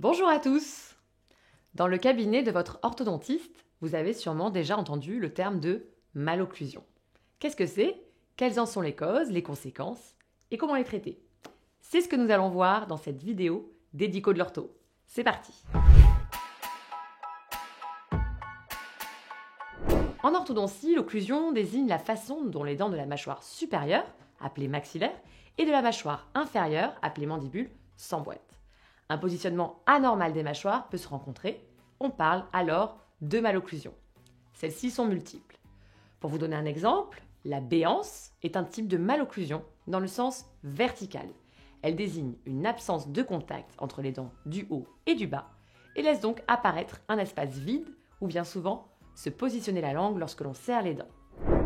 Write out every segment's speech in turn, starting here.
Bonjour à tous! Dans le cabinet de votre orthodontiste, vous avez sûrement déjà entendu le terme de malocclusion. Qu'est-ce que c'est? Quelles en sont les causes, les conséquences et comment les traiter? C'est ce que nous allons voir dans cette vidéo d'Edico de l'ortho. C'est parti! En orthodontie, l'occlusion désigne la façon dont les dents de la mâchoire supérieure, appelée maxillaire, et de la mâchoire inférieure, appelée mandibule, s'emboîtent. Un positionnement anormal des mâchoires peut se rencontrer. On parle alors de malocclusion. Celles-ci sont multiples. Pour vous donner un exemple, la béance est un type de malocclusion dans le sens vertical. Elle désigne une absence de contact entre les dents du haut et du bas et laisse donc apparaître un espace vide où bien souvent se positionner la langue lorsque l'on serre les dents.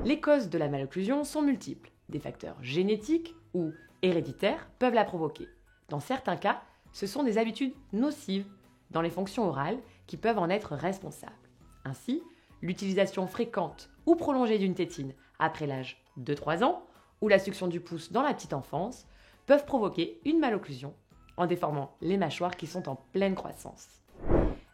Les causes de la malocclusion sont multiples. Des facteurs génétiques ou héréditaires peuvent la provoquer. Dans certains cas, ce sont des habitudes nocives dans les fonctions orales qui peuvent en être responsables. Ainsi, l'utilisation fréquente ou prolongée d'une tétine après l'âge de 3 ans ou la succion du pouce dans la petite enfance peuvent provoquer une malocclusion en déformant les mâchoires qui sont en pleine croissance.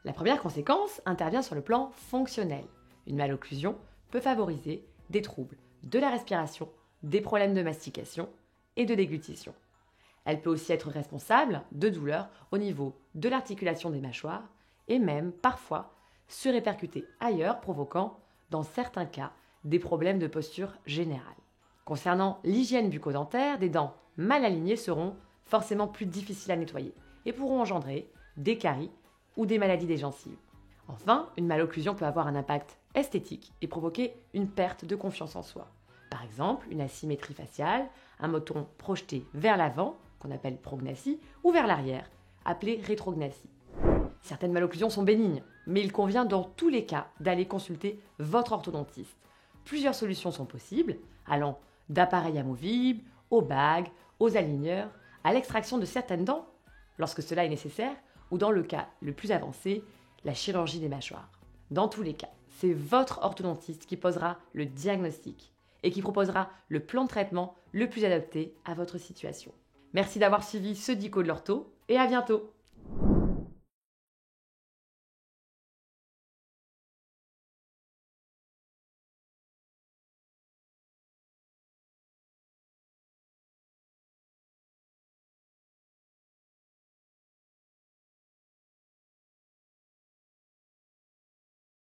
La première conséquence intervient sur le plan fonctionnel. Une malocclusion peut favoriser des troubles de la respiration, des problèmes de mastication et de déglutition. Elle peut aussi être responsable de douleurs au niveau de l'articulation des mâchoires et même, parfois, se répercuter ailleurs, provoquant, dans certains cas, des problèmes de posture générale. Concernant l'hygiène bucco-dentaire, des dents mal alignées seront forcément plus difficiles à nettoyer et pourront engendrer des caries ou des maladies des gencives. Enfin, une malocclusion peut avoir un impact esthétique et provoquer une perte de confiance en soi. Par exemple, une asymétrie faciale, un menton projeté vers l'avant, qu'on appelle prognathisme, ou vers l'arrière, appelée rétrognathisme. Certaines malocclusions sont bénignes, mais il convient dans tous les cas d'aller consulter votre orthodontiste. Plusieurs solutions sont possibles, allant d'appareils amovibles, aux bagues, aux aligneurs, à l'extraction de certaines dents, lorsque cela est nécessaire, ou dans le cas le plus avancé, la chirurgie des mâchoires. Dans tous les cas, c'est votre orthodontiste qui posera le diagnostic et qui proposera le plan de traitement le plus adapté à votre situation. Merci d'avoir suivi ce Dico de l'ortho et à bientôt!